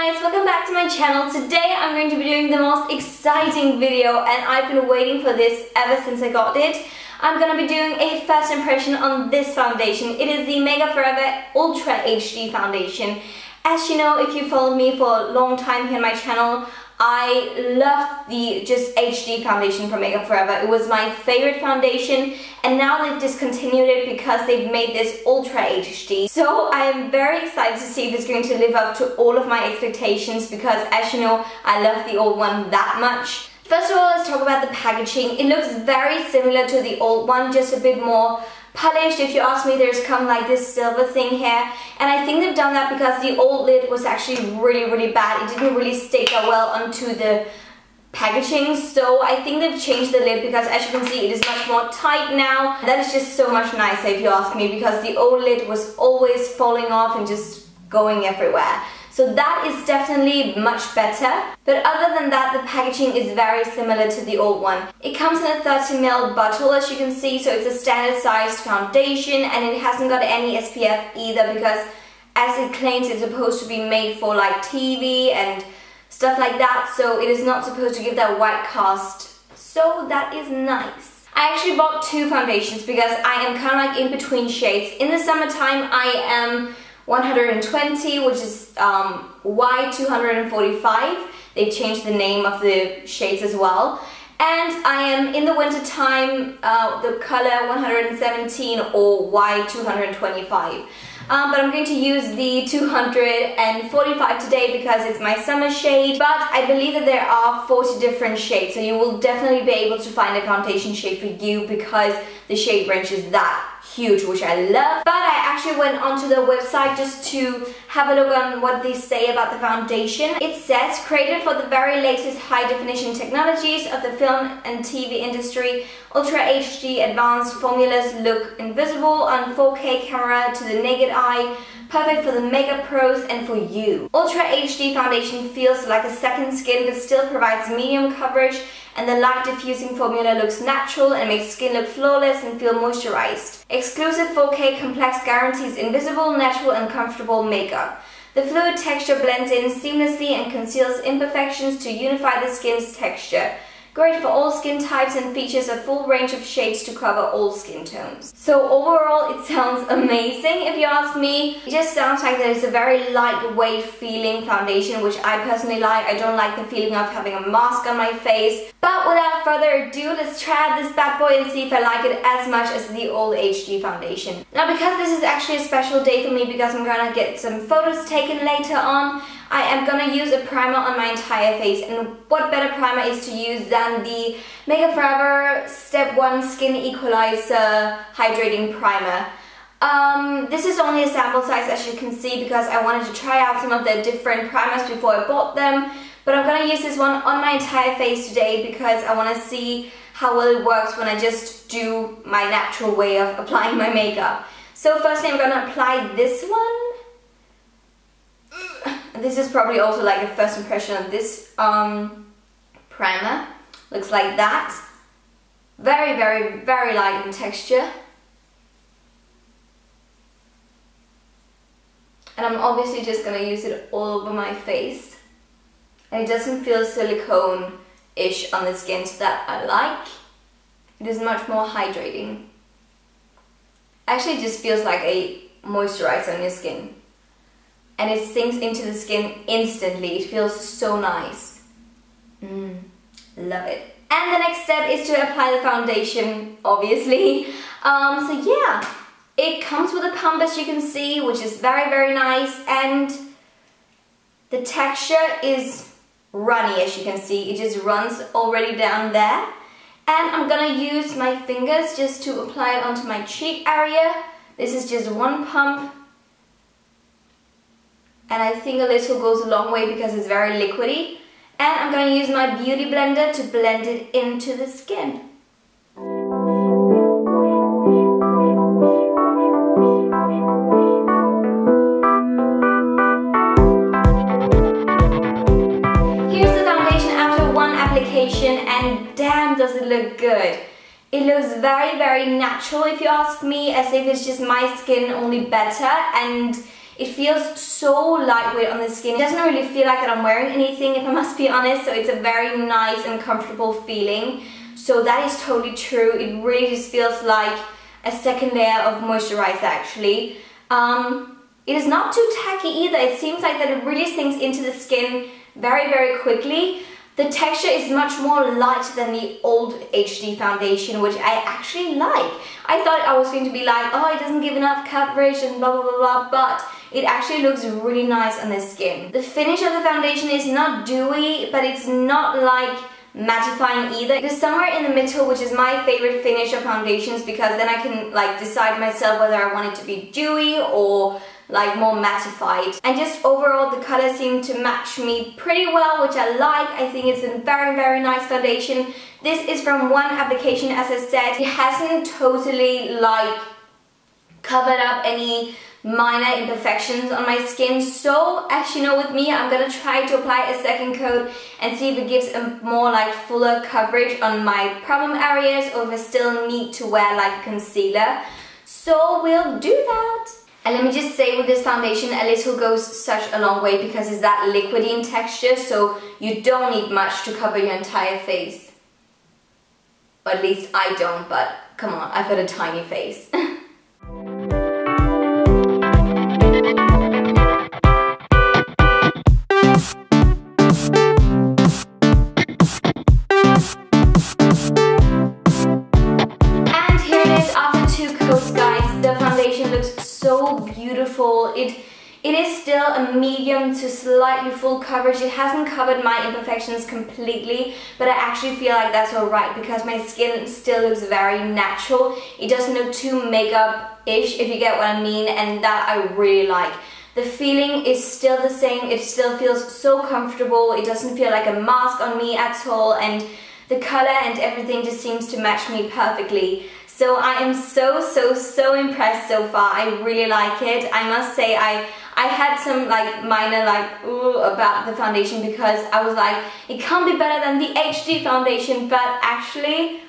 guys, welcome back to my channel. Today I'm going to be doing the most exciting video and I've been waiting for this ever since I got it. I'm going to be doing a first impression on this foundation. It is the Makeup Forever Ultra HD foundation. As you know, if you followed me for a long time here on my channel, I loved the just HD foundation from Makeup Forever. It was my favorite foundation and now they've discontinued it because they've made this Ultra HD. So I am very excited to see if it's going to live up to all of my expectations because as you know, I love the old one that much. First of all, let's talk about the packaging. It looks very similar to the old one, just a bit more polished. If you ask me, there's come like this silver thing here, and I think they've done that because the old lid was actually really bad. It didn't really stick that well onto the packaging, so I think they've changed the lid because as you can see it is much more tight now. That is just so much nicer if you ask me, because the old lid was always falling off and just going everywhere. So that is definitely much better. But other than that, the packaging is very similar to the old one. It comes in a 30ml bottle, as you can see, so it's a standard sized foundation and it hasn't got any SPF either because as it claims it's supposed to be made for like TV and stuff like that, so it is not supposed to give that white cast. So that is nice. I actually bought two foundations because I am kind of like in between shades. In the summertime I am 120, which is Y245. They've changed the name of the shades as well. And I am in the winter time the color 117 or Y225. But I'm going to use the 245 today because it's my summer shade. But I believe that there are 40 different shades, so you will definitely be able to find a foundation shade for you because the shade range is that huge, which I love. But I actually went onto the website just to have a look on what they say about the foundation. It says, created for the very latest high-definition technologies of the film and TV industry, Ultra HD advanced formulas look invisible on 4K camera to the naked eye, perfect for the makeup pros and for you. Ultra HD foundation feels like a second skin but still provides medium coverage, and the light diffusing formula looks natural and makes skin look flawless and feel moisturized. Exclusive 4K complex guarantees invisible, natural and comfortable makeup. The fluid texture blends in seamlessly and conceals imperfections to unify the skin's texture. Great for all skin types and features a full range of shades to cover all skin tones. So overall it sounds amazing if you ask me. It just sounds like there's a very lightweight feeling foundation, which I personally like. I don't like the feeling of having a mask on my face. But without further ado, let's try out this bad boy and see if I like it as much as the old HD foundation. Now because this is actually a special day for me because I'm gonna get some photos taken later on, I am gonna use a primer on my entire face, and what better primer is to use than the Makeup Forever Step 1 Skin Equalizer Hydrating Primer. This is only a sample size, as you can see, because I wanted to try out some of the different primers before I bought them, but I'm gonna use this one on my entire face today because I wanna see how well it works when I just do my natural way of applying my makeup. So firstly I'm gonna apply this one. This is probably also like a first impression of this primer. Looks like that. Very light in texture. And I'm obviously just gonna use it all over my face. And it doesn't feel silicone-ish on the skin, so that I like. It is much more hydrating. Actually, it just feels like a moisturizer on your skin. And it sinks into the skin instantly. It feels so nice. Love it. And the next step is to apply the foundation, obviously. So yeah, it comes with a pump, as you can see, which is very nice. And the texture is runny, as you can see. It just runs already down there. And I'm gonna use my fingers just to apply it onto my cheek area. This is just one pump. And I think a little goes a long way because it's very liquidy. And I'm going to use my beauty blender to blend it into the skin. Here's the foundation after one application, and damn does it look good. It looks very natural if you ask me, as if it's just my skin, only better, and It feels so lightweight on the skin. It doesn't really feel like that I'm wearing anything, if I must be honest, so it's a very nice and comfortable feeling. So that is totally true. It really just feels like a second layer of moisturizer actually. It is not too tacky either. It seems like that it really sinks into the skin very, very quickly. The texture is much more light than the old HD foundation, which I actually like. I thought I was going to be like, oh, it doesn't give enough coverage and blah, blah, blah, blah, but it actually looks really nice on the skin. The finish of the foundation is not dewy, but it's not like mattifying either. It is somewhere in the middle, which is my favorite finish of foundations, because then I can like decide myself whether I want it to be dewy or like more mattified. And just overall the color seemed to match me pretty well, which I like. I think it's a very, very nice foundation. This is from one application, as I said. It hasn't totally like covered up any minor imperfections on my skin, so as you know with me, I'm gonna try to apply a second coat and see if it gives a more like fuller coverage on my problem areas, or if I still need to wear like a concealer. So we'll do that. And let me just say, with this foundation, a little goes such a long way, because it's that liquidy in texture, so you don't need much to cover your entire face. Or at least I don't, but come on, I've got a tiny face. So beautiful. It is still a medium to slightly full coverage. It hasn't covered my imperfections completely, but I actually feel like that's alright, because my skin still looks very natural. It doesn't look too makeup-ish, if you get what I mean, and that I really like. The feeling is still the same. It still feels so comfortable. It doesn't feel like a mask on me at all, and the color and everything just seems to match me perfectly. So I am so impressed so far. I really like it. I must say I had some like minor like ooh about the foundation, because I was like, it can't be better than the HD foundation, but actually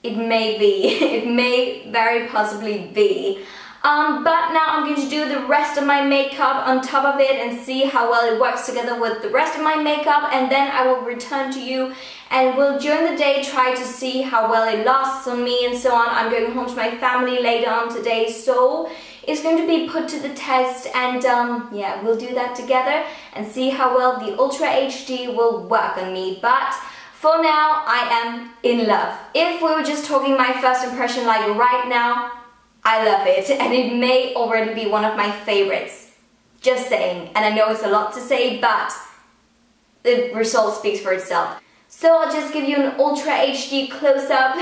it may be. It may very possibly be. But now I'm going to do the rest of my makeup on top of it and see how well it works together with the rest of my makeup, and then I will return to you and will during the day try to see how well it lasts on me and so on. I'm going home to my family later on today, so it's going to be put to the test, and yeah, we'll do that together and see how well the Ultra HD will work on me. But for now, I am in love. If we were just talking my first impression like right now, I love it, and it may already be one of my favorites. Just saying, and I know it's a lot to say, but the result speaks for itself. So I'll just give you an Ultra HD close-up.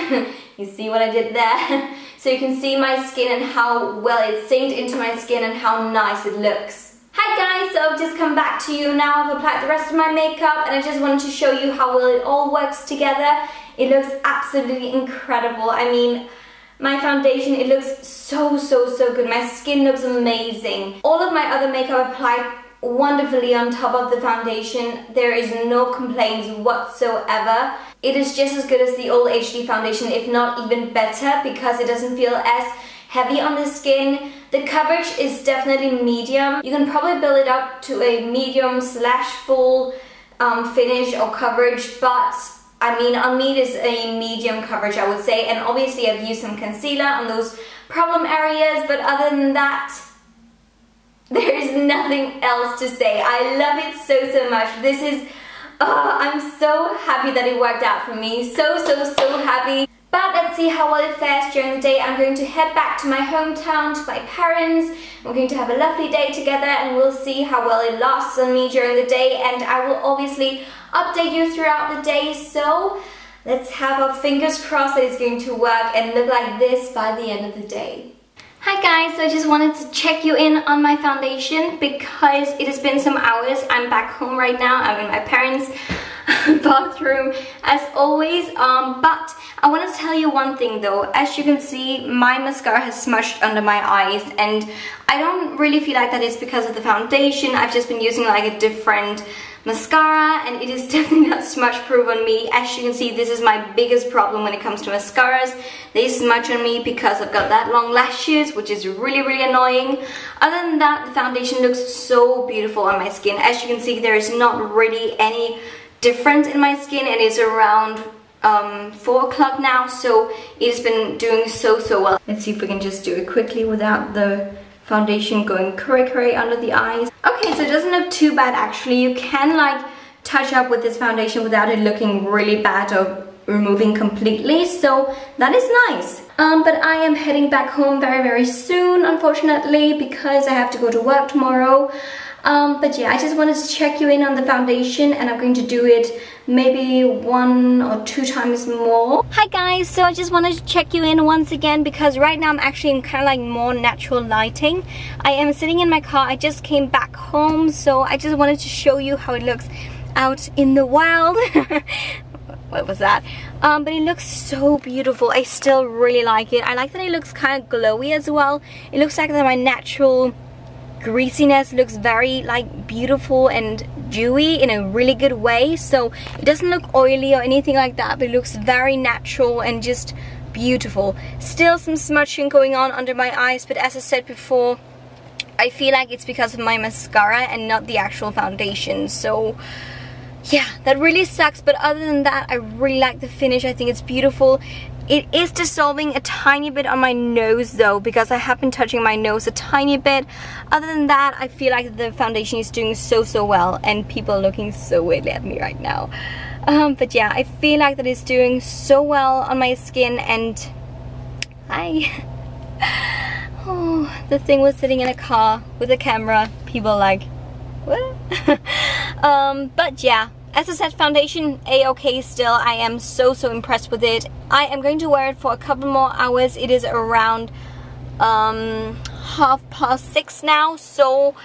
You see what I did there? So you can see my skin and how well it synced into my skin and how nice it looks. Hi guys, so I've just come back to you now. I've applied the rest of my makeup, and I just wanted to show you how well it all works together. It looks absolutely incredible. I mean, my foundation, it looks so good. My skin looks amazing. All of my other makeup applied wonderfully on top of the foundation. There is no complaints whatsoever. It is just as good as the old HD foundation, if not even better, because it doesn't feel as heavy on the skin. The coverage is definitely medium. You can probably build it up to a medium slash full finish or coverage, but I mean, on me it is a medium coverage, I would say, and obviously I've used some concealer on those problem areas, but other than that, there is nothing else to say. I love it so much. This is, I'm so happy that it worked out for me. So happy. But let's see how well it fares during the day. I'm going to head back to my hometown, to my parents. We're going to have a lovely day together, and we'll see how well it lasts on me during the day, and I will obviously update you throughout the day. So let's have our fingers crossed that it's going to work and look like this by the end of the day. Hi guys, so I just wanted to check you in on my foundation because it has been some hours. I'm back home right now. I'm with my parents. bathroom as always. But I want to tell you one thing though. As you can see, my mascara has smudged under my eyes, and I don't really feel like that is because of the foundation. I've just been using like a different mascara, and it is definitely not smudge proof on me. As you can see, this is my biggest problem when it comes to mascaras. They smudge on me because I've got that long lashes, which is really annoying. Other than that, the foundation looks so beautiful on my skin. As you can see, there is not really any difference in my skin, and it's around 4 o'clock now, so it has been doing so well. Let's see if we can just do it quickly without the foundation going cray under the eyes. Okay, so it doesn't look too bad actually. You can like touch up with this foundation without it looking really bad or removing completely, so that is nice. But I am heading back home very soon, unfortunately, because I have to go to work tomorrow. But yeah, I just wanted to check you in on the foundation, and I'm going to do it maybe 1 or 2 times more. Hi guys, so I just wanted to check you in once again, because right now I'm actually in kind of like more natural lighting. I am sitting in my car. I just came back home, so I just wanted to show you how it looks out in the wild. What was that? But it looks so beautiful. I still really like it. I like that it looks kind of glowy as well. It looks like that my natural greasiness looks very like beautiful and dewy in a really good way. So it doesn't look oily or anything like that, but it looks very natural and just beautiful. Still some smudging going on under my eyes, but as I said before, I feel like it's because of my mascara and not the actual foundation. So yeah, that really sucks, but other than that, I really like the finish. I think it's beautiful. It is dissolving a tiny bit on my nose though, because I have been touching my nose a tiny bit. Other than that, I feel like the foundation is doing so well, and people are looking so weirdly at me right now. But yeah, I feel like that it's doing so well on my skin, and oh, the thing was sitting in a car with a camera. People like, what? But yeah. As I said, foundation a-okay still. I am so impressed with it. I am going to wear it for a couple more hours. It is around 6:30 now, so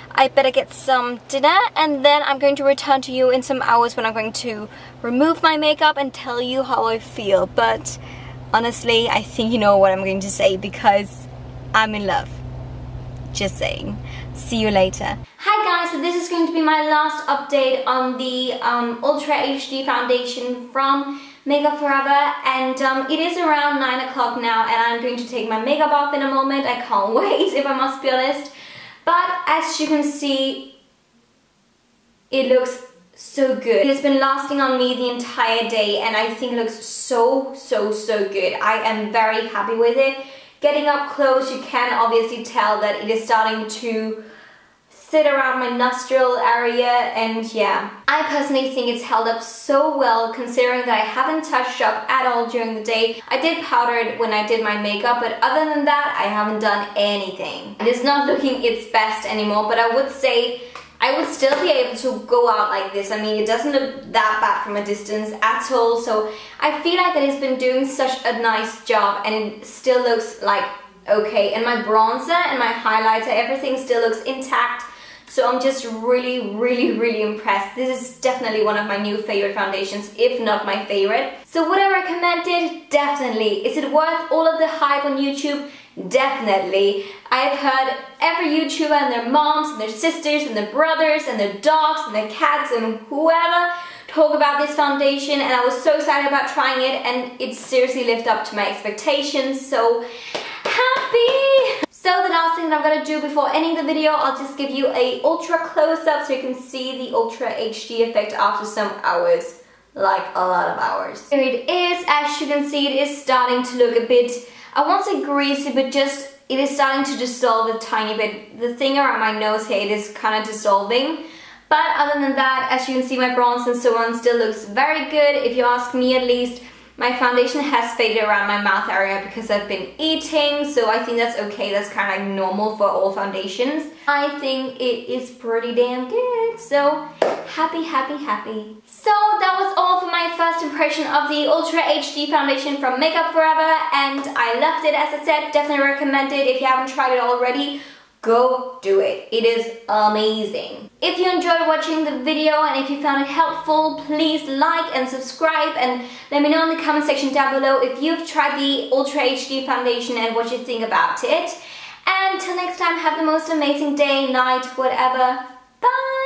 I better get some dinner, and then I'm going to return to you in some hours when I'm going to remove my makeup and tell you how I feel. But honestly, I think you know what I'm going to say, because I'm in love. Just saying. See you later. Hi guys, so this is going to be my last update on the Ultra HD foundation from Makeup Forever, and it is around 9 o'clock now, and I'm going to take my makeup off in a moment. I can't wait, if I must be honest. But as you can see, it looks so good. It has been lasting on me the entire day, and I think it looks so good. I am very happy with it. Getting up close, you can obviously tell that it is starting to sit around my nostril area, and yeah, I personally think it's held up so well, considering that I haven't touched up at all during the day. I did powder it when I did my makeup, but other than that, I haven't done anything. It is not looking its best anymore, but I would say I would still be able to go out like this. I mean, it doesn't look that bad from a distance at all, so I feel like that it's been doing such a nice job, and it still looks like okay. And my bronzer and my highlighter, everything still looks intact. So I'm just really impressed. This is definitely one of my new favorite foundations, if not my favorite. So would I recommend it? Definitely. Is it worth all of the hype on YouTube? Definitely. I've heard every YouTuber and their moms and their sisters and their brothers and their dogs and their cats and whoever talk about this foundation, and I was so excited about trying it, and it seriously lived up to my expectations. So happy! So the last thing that I'm gonna do before ending the video, I'll just give you a ultra close-up so you can see the Ultra HD effect after some hours, like a lot of hours. Here it is. As you can see, it is starting to look a bit, I won't say greasy, but just it is starting to dissolve a tiny bit. The thing around my nose here, it is kind of dissolving. But other than that, as you can see, my bronze and so on still looks very good. If you ask me, at least, my foundation has faded around my mouth area because I've been eating, so I think that's okay. That's kind of like normal for all foundations. I think it is pretty damn good, so happy. So that was all for my first impression of the Ultra HD foundation from Makeup Forever, and I loved it. As I said, definitely recommend it if you haven't tried it already. go do it. It is amazing. If you enjoyed watching the video and if you found it helpful, please like and subscribe and let me know in the comment section down below if you've tried the Ultra HD foundation and what you think about it. And till next time, have the most amazing day, night, whatever. Bye!